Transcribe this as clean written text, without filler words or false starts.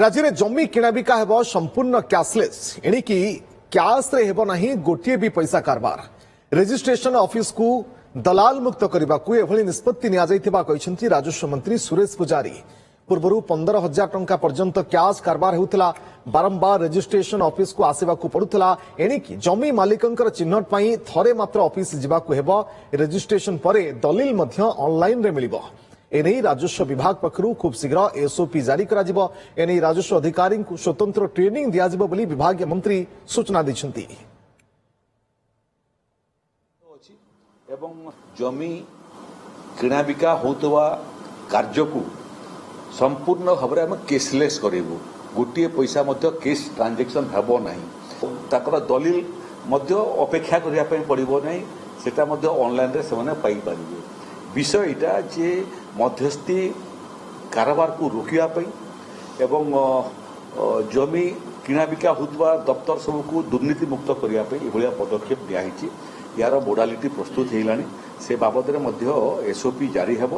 राज्य में जमी किणाबिका हेब संपूर्ण कैशलेस एणिकी कैश रे हेब नाही गोटे भी पैसा कारबार रजिस्ट्रेशन ऑफिस को दलाल मुक्त करने को एभली निष्पत्ति नि राजस्व मंत्री सुरेश पुजारी पूर्व 15,000 टंका पर्यंत कैश कारबार होता बारंबार रजिस्ट्रेशन ऑफिस को आसवाक पड़ूला एणिकी जमी मालिकंकर चिन्हट पाई थरे मात्र ऑफिस जावाक हेब रजिस्ट्रेशन परे दलिल मध्य ऑनलाइन रे मिलिबो एने राजस्व विभाग पक्षरु खूब शीघ्र एसओपी जारी करा जिवो एने राजस्व अधिकारी को स्वतंत्र ट्रेनिंग दिया जिवो बोली विभाग मंत्री सूचना दैछंती एवं जमी किणा बिका होतवा कार्य को संपूर्ण भाव में केसलेस करूँ गोटे पैसा केस ट्रांजेक्शन हेब ना ताकर दलिल अपेक्षा करने पड़ो ना सेटा ऑनलाइन रे से पाई पारिबे विषय यहाँ जे मध्यस्थी कारोबार को रोकने एवं जमी किणा बिका होता दफ्तर सबको दुर्नीति मुक्त करने पदक्षेप दिखाई यार मोडालिटी प्रस्तुत होगा से बाबद एसओपी जारी हेब।